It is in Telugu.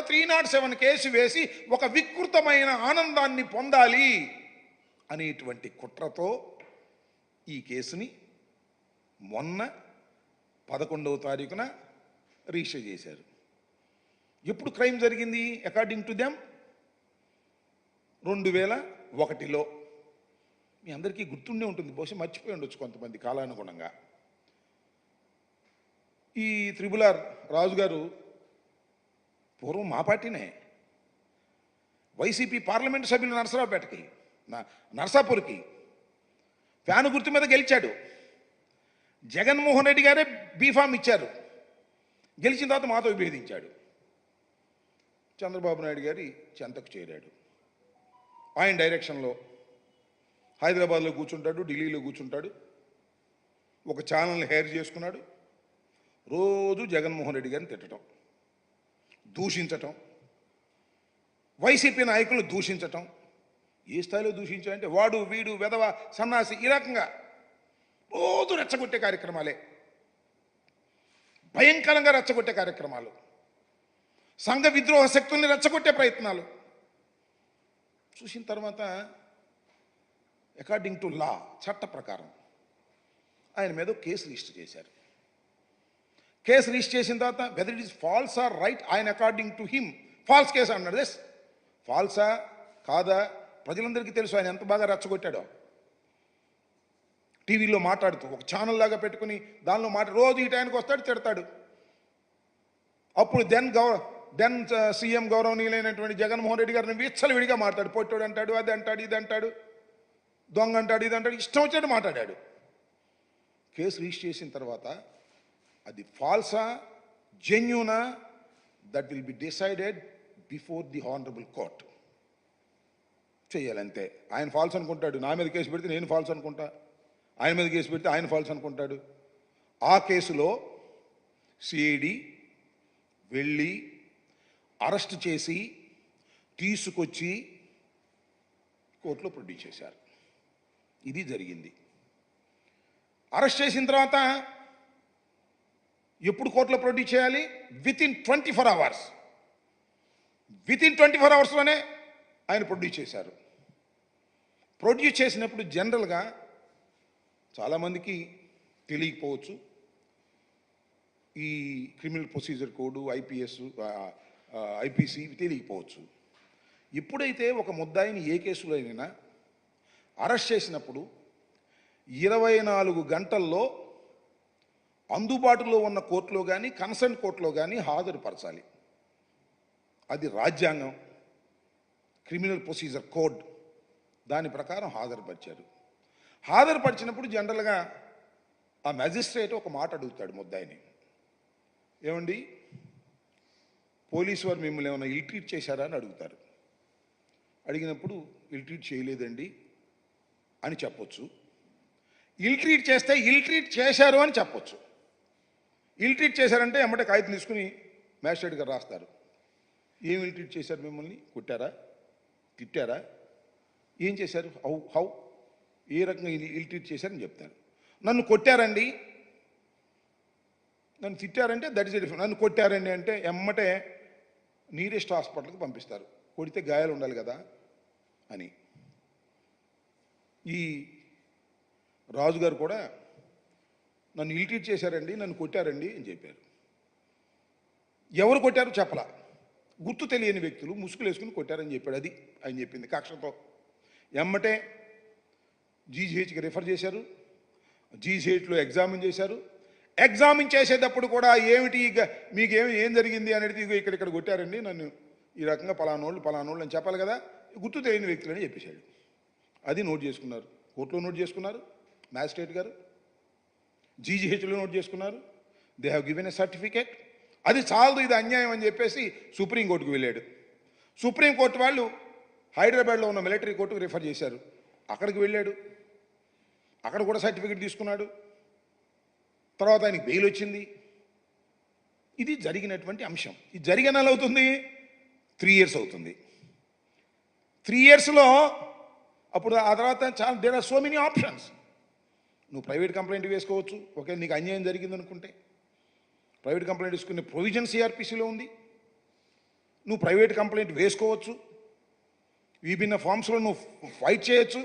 307 కేసు వేసి ఒక వికృతమైన ఆనందాన్ని పొందాలి అనేటువంటి కుట్రతో ఈ కేసుని మొన్న 11వ తారీఖున రిజిస్టర్ చేశారు. ఎప్పుడు క్రైమ్ జరిగింది? అకార్డింగ్ టు దెమ్ 2001లో. మీ అందరికీ గుర్తుండే ఉంటుంది, బహుశా మర్చిపోయి ఉండొచ్చు కొంతమంది కాలానుగుణంగా. ఈ త్రిబులార్ రాజు గారు పూర్వం మా పార్టీనే, వైసీపీ పార్లమెంటు సభ్యులు నరసరావుపేటకి, నరసాపూర్కి ఫ్యాను గుర్తు మీద గెలిచాడు. జగన్మోహన్ రెడ్డి గారే బీఫామ్ ఇచ్చారు. గెలిచిన తర్వాత మాతో విభేదించాడు. చంద్రబాబు నాయుడు గారి చెంతకు చేరాడు. ఆయన డైరెక్షన్లో హైదరాబాద్లో కూర్చుంటాడు, ఢిల్లీలో కూర్చుంటాడు, ఒక ఛానల్ని హైర్ చేసుకున్నాడు. రోజు జగన్మోహన్ రెడ్డి గారిని తిట్టడం, దూషించటం, వైసీపీ నాయకులను దూషించటం. ఏ స్థాయిలో దూషించాడంటే వాడు వీడు వెధవ సన్నాసి ఈ రకంగా రోజు రెచ్చగొట్టే కార్యక్రమాలే, భయంకరంగా రెచ్చగొట్టే కార్యక్రమాలు, సంఘ విద్రోహ శక్తుల్ని రెచ్చగొట్టే ప్రయత్నాలు చూసిన తర్వాత అకార్డింగ్ టు లా, చట్ట ప్రకారం ఆయన మీద కేసు రిజిస్టర్ చేశారు. కేసు రిజిస్టర్ చేసిన తర్వాత whether it is false or right, ఆయన according to him false case అన్నాడు. ఎస్, ఫాల్సా కాదా ప్రజలందరికీ తెలుసు. ఆయన ఎంత బాగా రెచ్చగొట్టాడో. టీవీలో మాట్లాడుతూ ఒక ఛానల్ లాగా పెట్టుకుని దానిలో రోజు ఈ టైంకి వస్తాడు, తిడతాడు. అప్పుడు దెన్ సీఎం గౌరవనీయులైనటువంటి జగన్మోహన్ రెడ్డి గారిని విచ్చలవిడిగా మాట్లాడు. పొట్టోడు అంటాడు, అది అంటాడు, ఇది అంటాడు, దొంగ అంటాడు, ఇది అంటాడు, ఇష్టం వచ్చినట్టు మాట్లాడాడు. కేసు రిజిస్టర్ చేసిన తర్వాత అది ఫాల్సా జెన్యూనా that will be decided before the honourable court. చెయ్యాలంతే. ఆయన ఫాల్స్ అనుకుంటాడు, నా మీద కేసు పెడితే నేను ఫాల్స్ అనుకుంటా, ఆయన మీద కేసు పెడితే ఆయన ఫాల్స్ అనుకుంటాడు. ఆ కేసులో సిఐడి వెళ్ళి అరెస్ట్ చేసి తీసుకొచ్చి కోర్టులో ప్రొడ్యూస్ చేశారు. ఇది జరిగింది. అరెస్ట్ చేసిన తర్వాత ఎప్పుడు కోర్టులో ప్రొడ్యూస్ చేయాలి? Within 24 hours. వితిన్ 24 అవర్స్లోనే ఆయన ప్రొడ్యూస్ చేశారు. ప్రొడ్యూస్ చేసినప్పుడు జనరల్గా చాలామందికి తెలియకపోవచ్చు, ఈ క్రిమినల్ ప్రొసీజర్ కోడ్, ఐపీసీ తెలియకపోవచ్చు. ఎప్పుడైతే ఒక ముద్దాయిని ఏ కేసులో అయినా అరెస్ట్ చేసినప్పుడు 24 గంటల్లో అందుబాటులో ఉన్న కోర్టులో కానీ కన్సర్న్ కోర్టులో కానీ హాజరుపరచాలి. అది రాజ్యాంగం, క్రిమినల్ ప్రొసీజర్ కోడ్, దాని ప్రకారం హాజరుపరిచారు. హాజరుపరిచినప్పుడు జనరల్గా ఆ మ్యాజిస్ట్రేట్ ఒక మాట అడుగుతాడు ముద్దాయిని, ఏమండి పోలీసు వారు మిమ్మల్ని ఏమైనా ఇల్ ట్రీట్ చేశారా అని అడుగుతారు. అడిగినప్పుడు ఇల్ ట్రీట్ చేయలేదండి అని చెప్పొచ్చు. ఇల్ ట్రీట్ చేస్తే ఇల్ ట్రీట్ చేశారు అని చెప్పొచ్చు. ఇల్ ట్రీట్ చేశారంటే ఎమ్మటే కాగితం తీసుకుని మ్యాజిస్ట్రేట్ గారు రాస్తారు. ఏం ఇల్ ట్రీట్ చేశారు? మిమ్మల్ని కొట్టారా, తిట్టారా, ఏం చేశారు, హౌ ఏ రకంగా ఇల్ ట్రీట్ చేశారని చెప్తారు. నన్ను కొట్టారండి, నన్ను తిట్టారంటే దట్ ఈస్ డిఫరెంట్. నన్ను కొట్టారండి అంటే ఎమ్మటే నీరెస్ట్ హాస్పిటల్కి పంపిస్తారు. కొడితే గాయాలు ఉండాలి కదా అని. ఈ రాజుగారు కూడా నన్ను ఇల్ ట్రీట్ చేశారండి, నన్ను కొట్టారండి అని చెప్పారు. ఎవరు కొట్టారు చెప్పలా. గుర్తు తెలియని వ్యక్తులు ముసుగులు వేసుకుని కొట్టారని చెప్పాడు. అది ఆయన చెప్పింది కక్షతో. ఎమ్మటే జీజీహెచ్కి రిఫర్ చేశారు. జీజీహెచ్లో ఎగ్జామిన్ చేశారు. ఎగ్జామిన్ చేసేటప్పుడు కూడా ఏమిటి మీకు ఏం జరిగింది అనేది ఇక్కడ కొట్టారండి, నన్ను ఈ రకంగా పలానోళ్ళు అని చెప్పాలి కదా, గుర్తు తెలియని వ్యక్తులని చెప్పేశాడు. అది నోట్ చేసుకున్నారు, కోర్టులో నోట్ చేసుకున్నారు, మ్యాజిస్ట్రేట్ గారు జీజీహెచ్లో నోట్ చేసుకున్నారు. They have given a certificate. అది చాలదు, ఇది అన్యాయం అని చెప్పేసి సుప్రీంకోర్టుకు వెళ్ళాడు. సుప్రీంకోర్టు వాళ్ళు హైదరాబాద్లో ఉన్న మిలిటరీ కోర్టుకు రిఫర్ చేశారు. అక్కడికి వెళ్ళాడు, అక్కడ కూడా సర్టిఫికేట్ తీసుకున్నాడు. తర్వాత ఆయనకి బెయిల్ వచ్చింది. ఇది జరిగినటువంటి అంశం. ఇది జరిగిన నెల అవుతుంది, 3 years అవుతుంది. 3 yearsలో అప్పుడు ఆ తర్వాత చాలా there are so many options. నువ్వు ప్రైవేట్ కంప్లైంట్ వేసుకోవచ్చు, ఓకే, నీకు అన్యాయం జరిగింది అనుకుంటే ప్రైవేట్ కంప్లైంట్ వేసుకునే ప్రొవిజన్ సిఆర్పిసిలో ఉంది. నువ్వు ప్రైవేట్ కంప్లైంట్ వేసుకోవచ్చు, విభిన్న ఫామ్స్లో నువ్వు ఫైట్ చేయొచ్చు.